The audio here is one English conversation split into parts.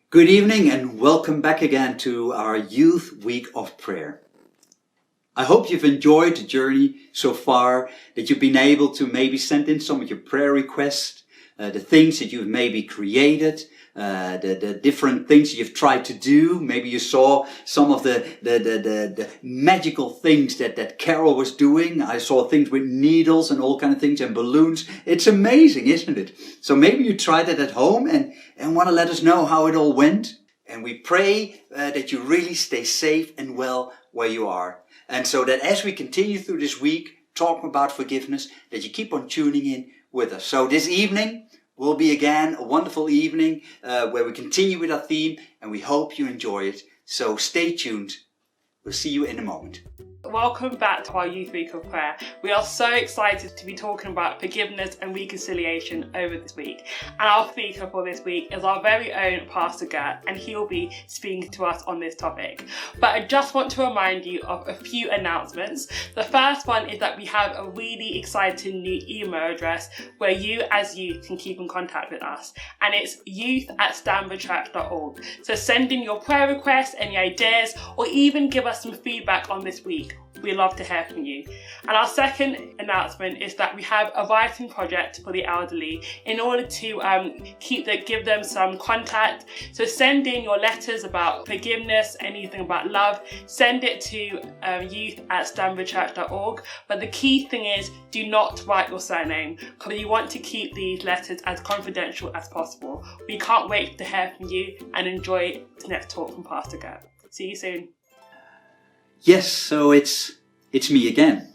Good evening and welcome back again to our Youth Week of Prayer. I hope you've enjoyed the journey so far, that you've been able to maybe send in some of your prayer requests, the things that you've maybe created, the different things you've tried to do. Maybe you saw some of the magical things that Carol was doing. I saw things with needles and all kind of things and balloons. It's amazing, isn't it? So maybe you tried it at home and want to let us know how it all went. And we pray that you really stay safe and well where you are. And so that as we continue through this week, talking about forgiveness, that you keep on tuning in with us. So this evening will be again a wonderful evening where we continue with our theme, and we hope you enjoy it. So stay tuned. We'll see you in a moment. Welcome back to our Youth Week of Prayer. We are so excited to be talking about forgiveness and reconciliation over this week. And our speaker for this week is our very own Pastor Gert, and he'll be speaking to us on this topic. But I just want to remind you of a few announcements. The first one is that we have a really exciting new email address where you as youth can keep in contact with us. And it's youth@stanboroughchurch.org. So send in your prayer requests, any ideas, or even give us some feedback on this week. We love to hear from you. And our second announcement is that we have a writing project for the elderly in order to give them some contact. So send in your letters about forgiveness, anything about love. Send it to youth@stanboroughchurch.org. But the key thing is, do not write your surname, because we want to keep these letters as confidential as possible. We can't wait to hear from you, and enjoy this next talk from Pastor Gert. See you soon. Yes, so it's me again,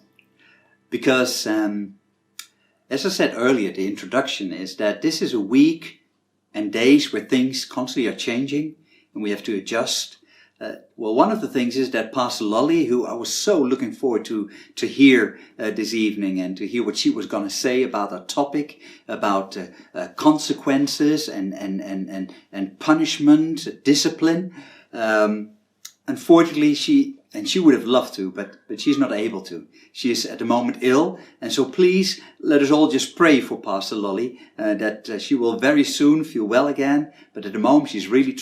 because as I said earlier, the introduction is that this is a week and days where things constantly are changing and we have to adjust. Well, one of the things is that Pastor Lolly, who I was so looking forward to hear this evening and to hear what she was going to say about our topic, about consequences and punishment, discipline. Unfortunately, she would have loved to, but she's not able to. She is at the moment ill, and so please let us all just pray for Pastor Lolly that she will very soon feel well again. But at the moment she's really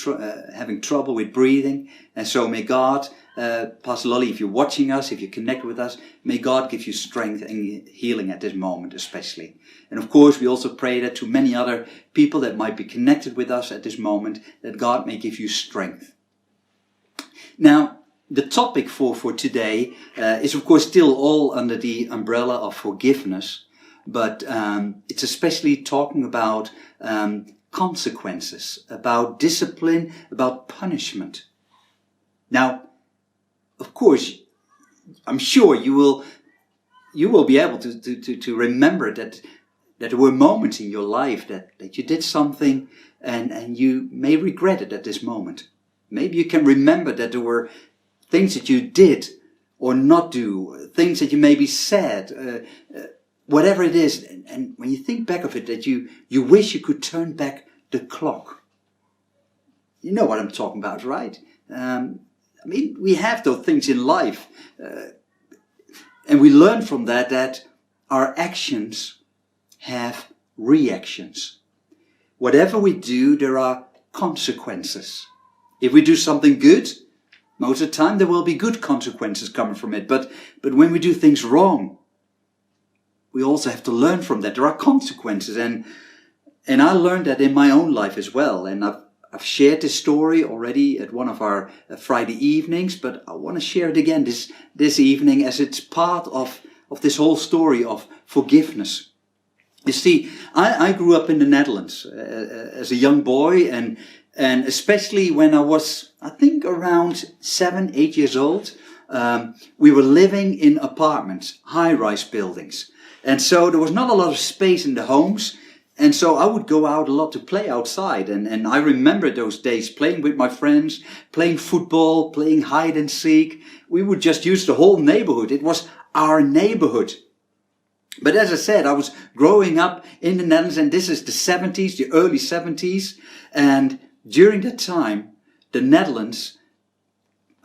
having trouble with breathing, and so may God, Pastor Lolly, if you're watching us, if you connect with us, may God give you strength and healing at this moment especially. And of course we also pray that to many other people that might be connected with us at this moment, that God may give you strength. Now, the topic for today is of course still all under the umbrella of forgiveness, but it's especially talking about consequences, about discipline, about punishment. Now, of course, I'm sure you will be able to remember that there were moments in your life that you did something and you may regret it at this moment. Maybe you can remember that there were things that you did or not do, things that you maybe said, whatever it is. And when you think back of it, that you wish you could turn back the clock. You know what I'm talking about, right? We have those things in life. And we learn from that our actions have reactions. Whatever we do, there are consequences. If we do something good, most of the time there will be good consequences coming from it. But when we do things wrong, we also have to learn from that. There are consequences, and I learned that in my own life as well. And I've shared this story already at one of our Friday evenings, but I want to share it again this evening as it's part of this whole story of forgiveness. You see, I grew up in the Netherlands as a young boy, and especially when I was, I think, around 7, 8 years old, we were living in apartments, high-rise buildings. And so there was not a lot of space in the homes. And so I would go out a lot to play outside. And I remember those days playing with my friends, playing football, playing hide and seek. We would just use the whole neighborhood. It was our neighborhood. But as I said, I was growing up in the Netherlands, and this is the 70s, the early 70s. And during that time, the Netherlands,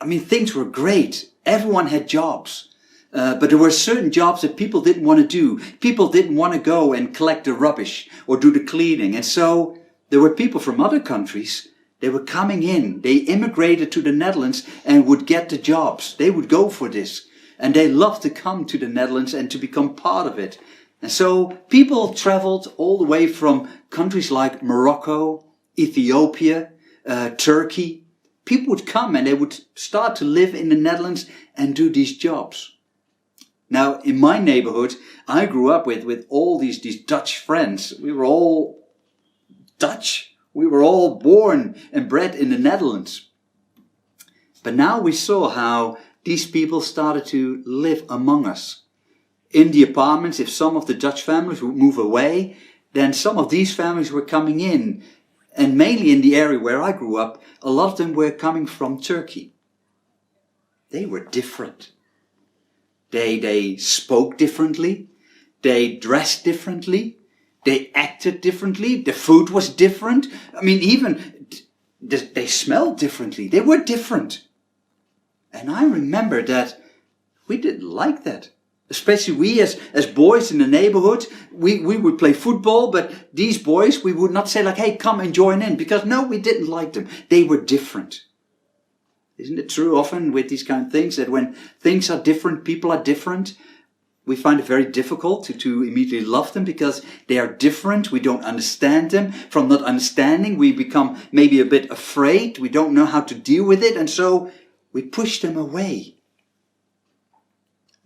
things were great. Everyone had jobs. But there were certain jobs that people didn't want to do. People didn't want to go and collect the rubbish or do the cleaning. And so there were people from other countries They were coming in. They immigrated to the Netherlands and would get the jobs. They would go for this. And they loved to come to the Netherlands and to become part of it. And so people traveled all the way from countries like Morocco, Ethiopia, Turkey. People would come and they would start to live in the Netherlands and do these jobs. Now, in my neighborhood, I grew up with all these Dutch friends. We were all Dutch. We were all born and bred in the Netherlands. But now we saw how these people started to live among us. In the apartments, if some of the Dutch families would move away, then some of these families were coming in. And mainly in the area where I grew up, a lot of them were coming from Turkey. They were different. They spoke differently. They dressed differently. They acted differently. The food was different. I mean, even they smelled differently. They were different. And I remember that we didn't like that. Especially we as boys in the neighborhood, we would play football, but these boys, we would not say like, hey, come and join in. Because no, we didn't like them. They were different. Isn't it true often with these kind of things that when things are different, people are different, we find it very difficult to immediately love them because they are different. We don't understand them. From not understanding, we become maybe a bit afraid. We don't know how to deal with it. And so we push them away.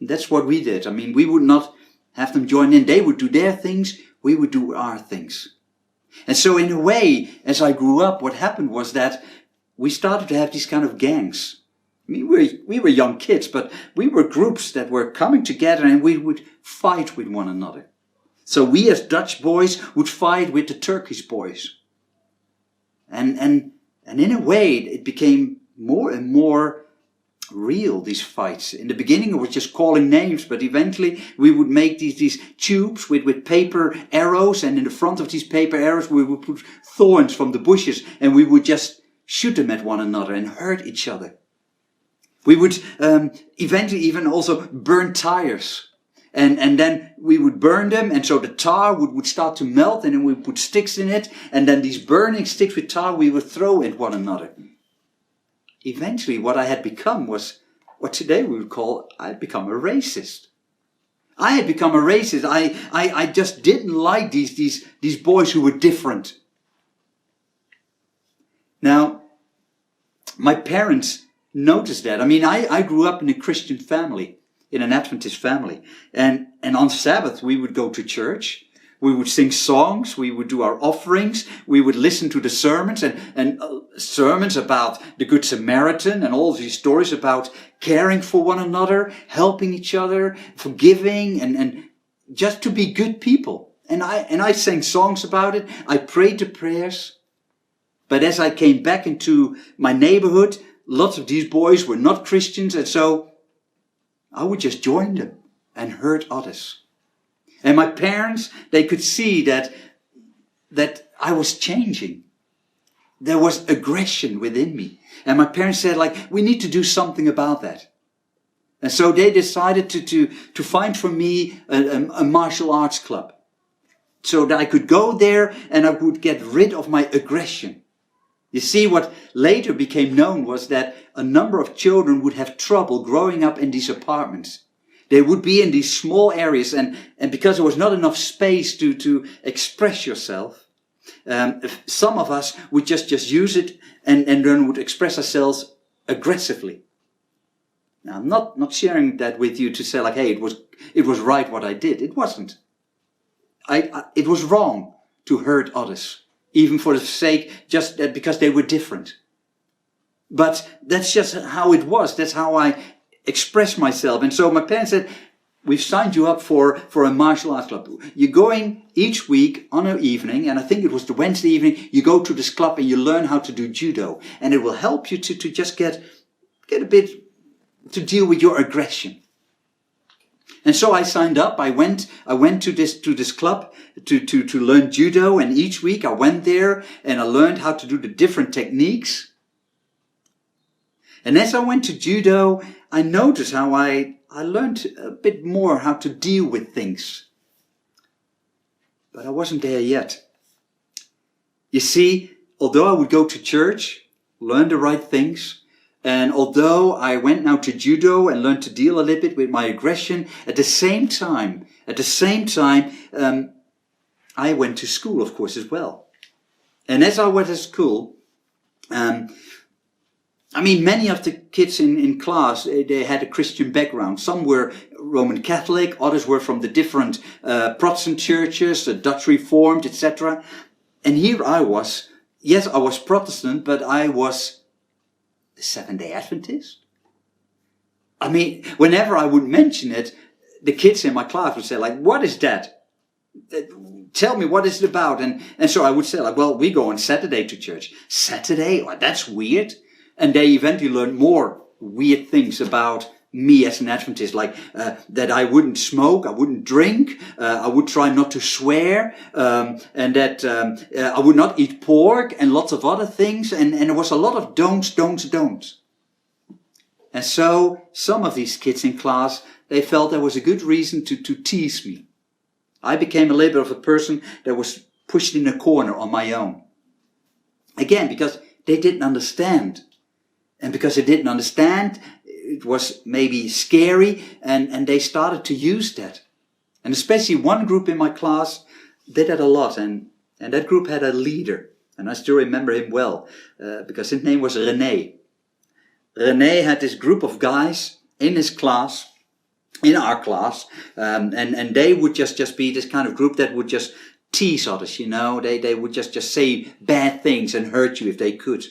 And that's what we did. I mean, we would not have them join in. They would do their things. We would do our things. And so in a way, as I grew up, what happened was that we started to have these kind of gangs. I mean, we were young kids, but we were groups that were coming together and we would fight with one another. So we as Dutch boys would fight with the Turkish boys. And in a way, it became more and more real, these fights. In the beginning, it was just calling names, but eventually we would make these tubes with paper arrows, and in the front of these paper arrows, we would put thorns from the bushes, and we would just shoot them at one another and hurt each other. We would eventually even also burn tires. And then we would burn them, and so the tar would start to melt, and then we put sticks in it, and then these burning sticks with tar we would throw at one another. Eventually what I had become was what today we would call, I had become a racist. I had become a racist. I just didn't like these boys who were different. Now, my parents noticed that. I mean, I grew up in a Christian family, in an Adventist family. And on Sabbath, we would go to church. We would sing songs. We would do our offerings. We would listen to the sermons and sermons about the Good Samaritan and all these stories about caring for one another, helping each other, forgiving, and just to be good people. And I sang songs about it. I prayed the prayers. But as I came back into my neighborhood, lots of these boys were not Christians, and so I would just join them and hurt others. And my parents, they could see that I was changing. There was aggression within me. And my parents said, like, we need to do something about that. And so they decided to find for me a martial arts club. So that I could go there and I would get rid of my aggression. You see, what later became known was that a number of children would have trouble growing up in these apartments. They would be in these small areas, and because there was not enough space to express yourself, some of us would just use it and then would express ourselves aggressively. Now, I'm not sharing that with you to say like, hey, it was right what I did. It wasn't. It was wrong to hurt others. Even for the sake, just because they were different. But that's just how it was. That's how I expressed myself. And so my parents said, we've signed you up for a martial arts club. You're going each week on an evening, and I think it was the Wednesday evening, you go to this club and you learn how to do judo. And it will help you to just get a bit, to deal with your aggression. And so I signed up. I went to this club to learn judo, and each week I went there and I learned how to do the different techniques. And as I went to judo, I noticed how I learned a bit more how to deal with things. But I wasn't there yet. You see, although I would go to church, learn the right things, and although I went now to judo and learned to deal a little bit with my aggression, at the same time, I went to school, of course, as well. And as I went to school, many of the kids in class, they had a Christian background. Some were Roman Catholic, others were from the different Protestant churches, the Dutch Reformed, etc. And here I was. Yes, I was Protestant, but I was the Seventh-day Adventist. Whenever I would mention it, the kids in my class would say, like, what is that? Tell me, what is it about? And so I would say, like, well, we go on Saturday to church. Saturday? Well, that's weird. And they eventually learned more weird things about me as an Adventist, like that I wouldn't smoke, I wouldn't drink, I would try not to swear, and that I would not eat pork, and lots of other things. And there was a lot of don'ts. And so some of these kids in class, they felt there was a good reason to tease me. I became a little bit of a person that was pushed in a corner on my own. Again, because they didn't understand. And because they didn't understand, it was maybe scary, and they started to use that. And especially one group in my class did that a lot, and that group had a leader. And I still remember him well, because his name was René. René had this group of guys in his class, in our class, and they would just be this kind of group that would just tease others, you know. They would just say bad things and hurt you if they could.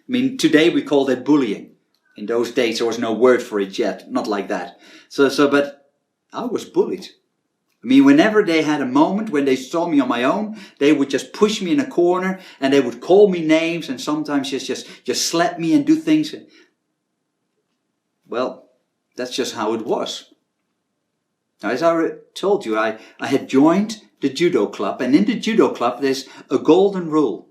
Today we call that bullying. In those days there was no word for it yet, not like that. But I was bullied. Whenever they had a moment when they saw me on my own, they would just push me in a corner, and they would call me names, and sometimes just slap me and do things. Well, that's just how it was. Now, as I told you, I had joined the judo club, and in the judo club there's a golden rule.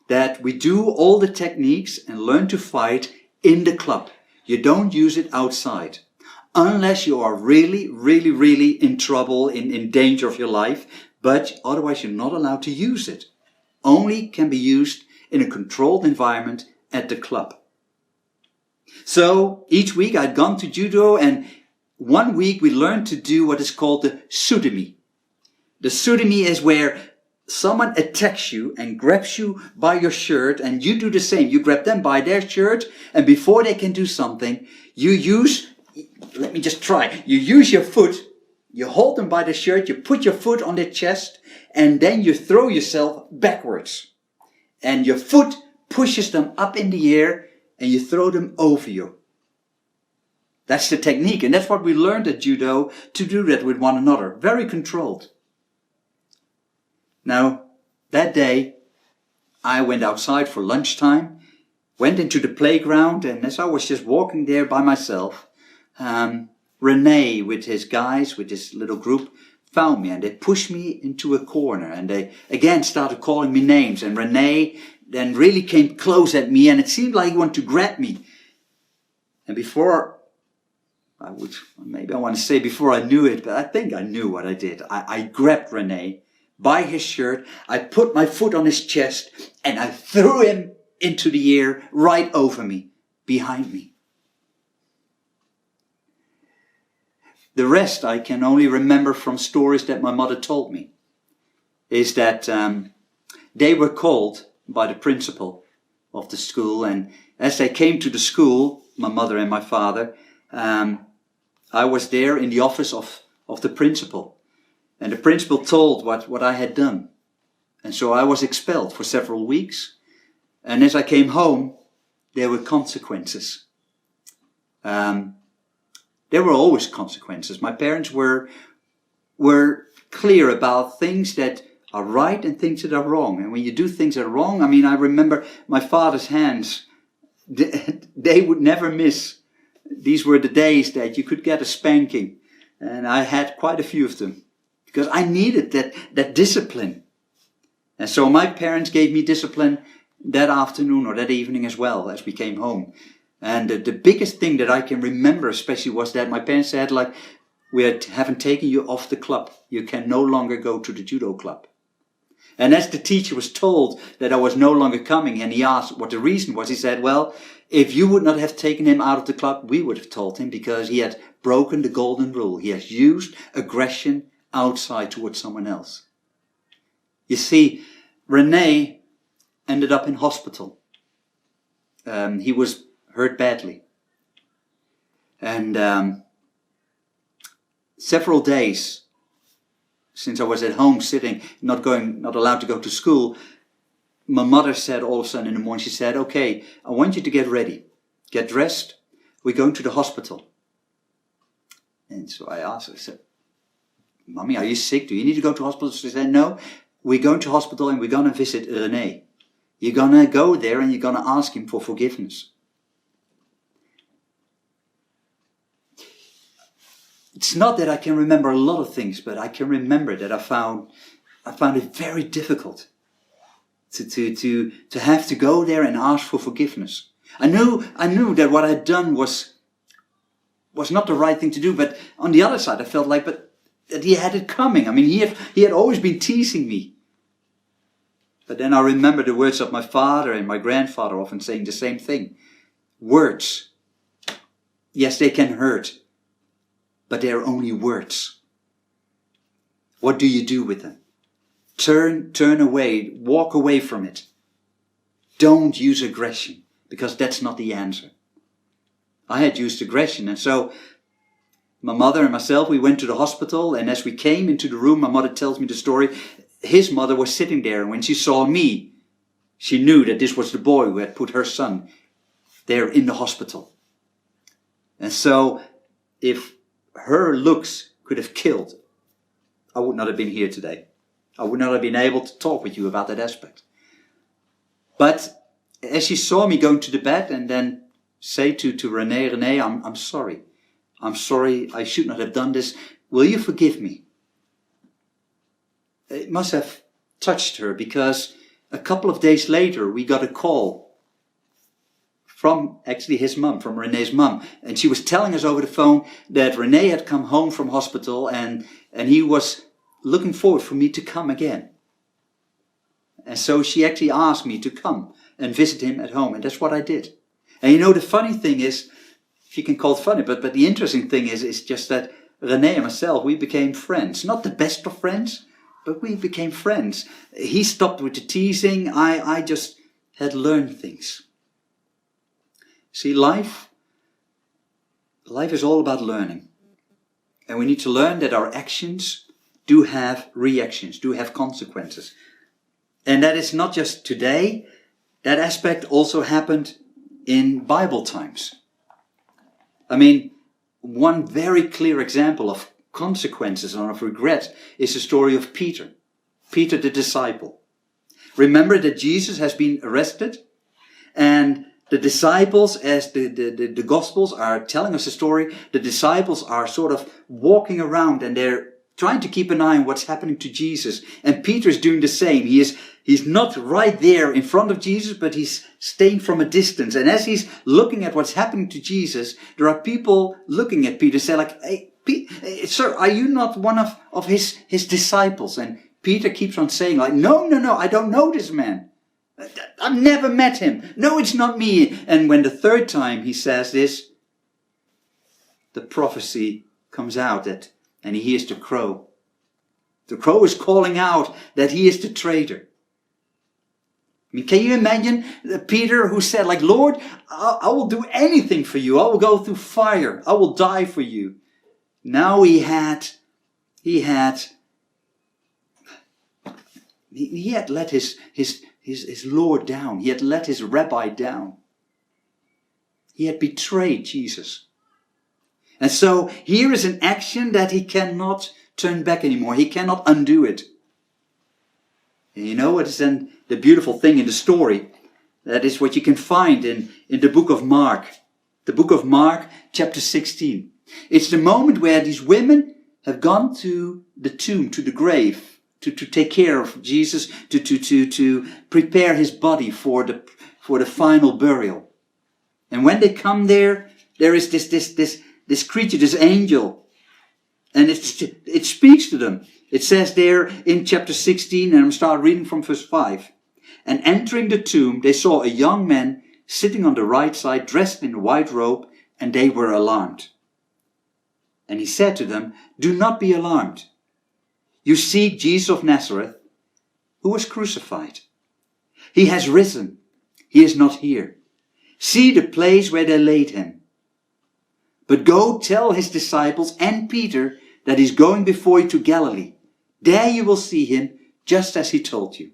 That we do all the techniques and learn to fight in the club. You don't use it outside. Unless you are really, really, really in trouble, in danger of your life. But otherwise you're not allowed to use it. Only can be used in a controlled environment at the club. So each week I'd gone to judo, and one week we learned to do what is called the sudemi. The sudemi is where someone attacks you and grabs you by your shirt, and you do the same. You grab them by their shirt, and before they can do something, you use your foot, you hold them by the shirt, you put your foot on their chest, and then you throw yourself backwards. And your foot pushes them up in the air, and you throw them over you. That's the technique, and that's what we learned at judo, to do that with one another. Very controlled. Now, that day, I went outside for lunchtime, went into the playground, and as I was just walking there by myself, René with his guys, with his little group, found me, and they pushed me into a corner, and they again started calling me names, and René then really came close at me, and it seemed like he wanted to grab me. And before I knew it, but I think I knew what I did. I grabbed René by his shirt, I put my foot on his chest, and I threw him into the air right over me, behind me. The rest I can only remember from stories that my mother told me, is that they were called by the principal of the school, and as they came to the school, my mother and my father, I was there in the office of the principal. And the principal told what I had done. And so I was expelled for several weeks. And as I came home, there were consequences. There were always consequences. My parents were clear about things that are right and things that are wrong. And when you do things that are wrong, I remember my father's hands, they would never miss. These were the days that you could get a spanking. And I had quite a few of them. Because I needed that discipline. And so my parents gave me discipline that afternoon or that evening as well as we came home. And the biggest thing that I can remember especially was that my parents said, like, we haven't taken you off the club. You can no longer go to the judo club. And as the teacher was told that I was no longer coming, and he asked what the reason was, he said, well, if you would not have taken him out of the club, we would have told him, because he had broken the golden rule. He has used aggression outside towards someone else. You see, Rene ended up in hospital. He was hurt badly. And several days since I was at home sitting, not allowed to go to school, my mother said all of a sudden in the morning, she said, okay, I want you to get ready, get dressed, we're going to the hospital. And so I asked her, I said, Mommy, are you sick? Do you need to go to hospital? She said, no, we're going to hospital and we're going to visit René. You're going to go there and you're going to ask him for forgiveness. It's not that I can remember a lot of things, but I can remember that I found it very difficult to have to go there and ask for forgiveness. I knew that what I'd done was not the right thing to do, but on the other side I felt like that he had it coming. I mean, he had always been teasing me. But then I remember the words of my father and my grandfather often saying the same thing. Words, yes, they can hurt, but they are only words. What do you do with them? Turn away, walk away from it. Don't use aggression, because that's not the answer. I had used aggression, and so my mother and myself, we went to the hospital, and as we came into the room, my mother tells me the story. His mother was sitting there, and when she saw me, she knew that this was the boy who had put her son there in the hospital. And so, if her looks could have killed, I would not have been here today. I would not have been able to talk with you about that aspect. But as she saw me going to the bed and then say to René, I'm sorry. I'm sorry, I should not have done this. Will you forgive me? It must have touched her, because a couple of days later we got a call from actually his mum, from René's mum. And she was telling us over the phone that René had come home from hospital and he was looking forward for me to come again. And so she actually asked me to come and visit him at home, and that's what I did. And you know, the funny thing is, if you can call it funny, but the interesting thing is just that René and myself, we became friends. Not the best of friends, but we became friends. He stopped with the teasing. I just had learned things. See, life is all about learning. And we need to learn that our actions do have reactions, do have consequences. And that is not just today. That aspect also happened in Bible times. I mean, one very clear example of consequences and of regret is the story of Peter. Peter the disciple. Remember that Jesus has been arrested, and the disciples, as the Gospels are telling us the story, the disciples are sort of walking around and they're trying to keep an eye on what's happening to Jesus. And Peter is doing the same. He's not right there in front of Jesus, but he's staying from a distance. And as he's looking at what's happening to Jesus, there are people looking at Peter, say like, hey, sir, are you not one of his disciples? And Peter keeps on saying like, no, I don't know this man. I've never met him. No, it's not me. And when the third time he says this, the prophecy comes out and he hears the crow. The crow is calling out that he is the traitor. I mean, can you imagine Peter who said like, Lord, I will do anything for you. I will go through fire. I will die for you. Now he had let his Lord down. He had let his rabbi down. He had betrayed Jesus. And so here is an action that he cannot turn back anymore. He cannot undo it. And you know what is then the beautiful thing in the story? That is what you can find in the book of Mark. The book of Mark, chapter 16. It's the moment where these women have gone to the tomb, to the grave, to take care of Jesus, to prepare his body for the final burial. And when they come there is this creature, this angel, And it speaks to them. It says there in chapter 16, and I'm start reading from verse 5. And entering the tomb, they saw a young man sitting on the right side, dressed in a white robe, and they were alarmed. And he said to them, "Do not be alarmed. You seek Jesus of Nazareth, who was crucified. He has risen. He is not here. See the place where they laid him. But go tell his disciples and Peter that he's going before you to Galilee. There you will see him, just as he told you."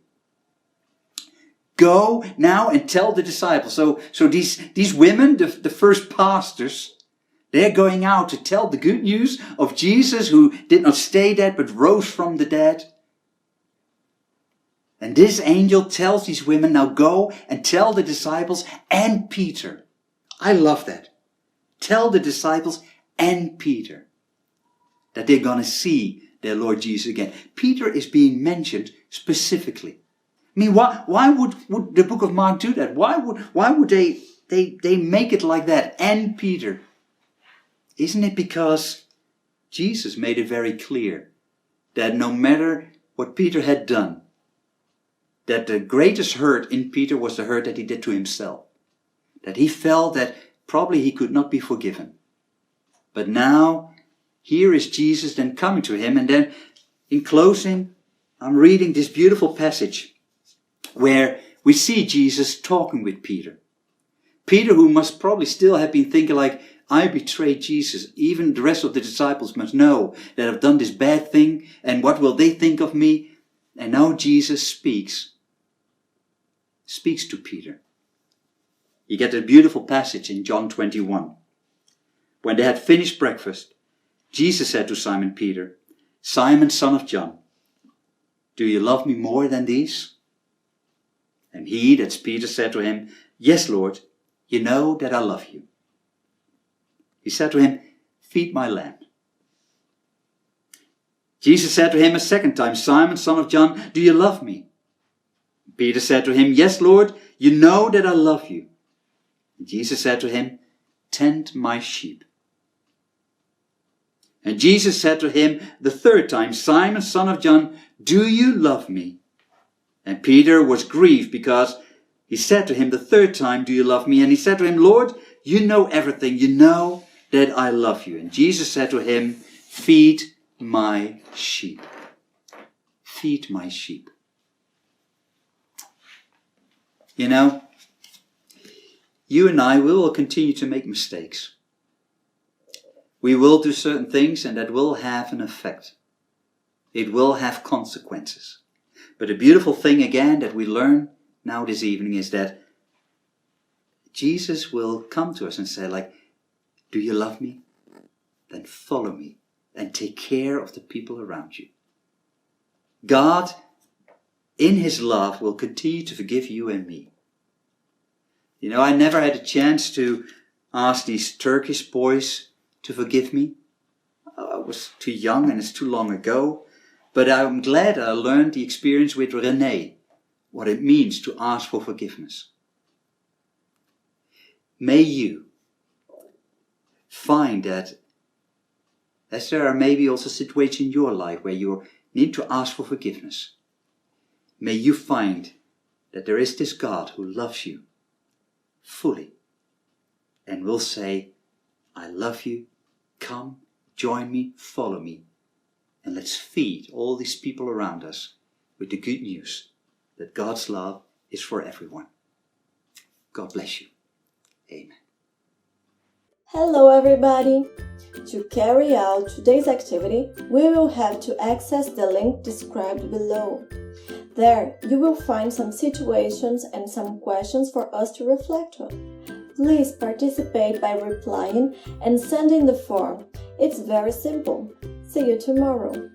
Go now and tell the disciples. So these women, the first pastors, they're going out to tell the good news of Jesus, who did not stay dead but rose from the dead. And this angel tells these women, now go and tell the disciples and Peter. I love that. Tell the disciples and Peter that they're going to see their Lord Jesus again. Peter is being mentioned specifically. I mean, why would the book of Mark do that? Why would they make it like that? And Peter. Isn't it because Jesus made it very clear that no matter what Peter had done, that the greatest hurt in Peter was the hurt that he did to himself. That he felt that probably he could not be forgiven. But now, here is Jesus then coming to him. And then, in closing, I'm reading this beautiful passage where we see Jesus talking with Peter. Peter, who must probably still have been thinking like, I betrayed Jesus. Even the rest of the disciples must know that I've done this bad thing, and what will they think of me? And now Jesus speaks to Peter. You get a beautiful passage in John 21. When they had finished breakfast, Jesus said to Simon Peter, "Simon, son of John, do you love me more than these?" And he, that's Peter, said to him, "Yes, Lord, you know that I love you." He said to him, "Feed my lamb." Jesus said to him a second time, "Simon, son of John, do you love me?" Peter said to him, "Yes, Lord, you know that I love you." And Jesus said to him, "Tend my sheep." And Jesus said to him the third time, "Simon, son of John, do you love me?" And Peter was grieved because he said to him the third time, "Do you love me?" And he said to him, "Lord, you know everything. You know that I love you." And Jesus said to him, "Feed my sheep." Feed my sheep. You know, you and I, we will continue to make mistakes. We will do certain things, and that will have an effect. It will have consequences. But the beautiful thing again that we learn now this evening is that Jesus will come to us and say like, "Do you love me? Then follow me and take care of the people around you." God, in his love, will continue to forgive you and me. You know, I never had a chance to ask these Turkish boys to forgive me. I was too young and it's too long ago. But I'm glad I learned the experience with René, what it means to ask for forgiveness. May you find that, as there are maybe also situations in your life where you need to ask for forgiveness, may you find that there is this God who loves you fully and will say, "I love you, come, join me, follow me, and let's feed all these people around us with the good news that God's love is for everyone." God bless you. Amen. Hello everybody! To carry out today's activity, we will have to access the link described below. There, you will find some situations and some questions for us to reflect on. Please participate by replying and sending the form. It's very simple. See you tomorrow.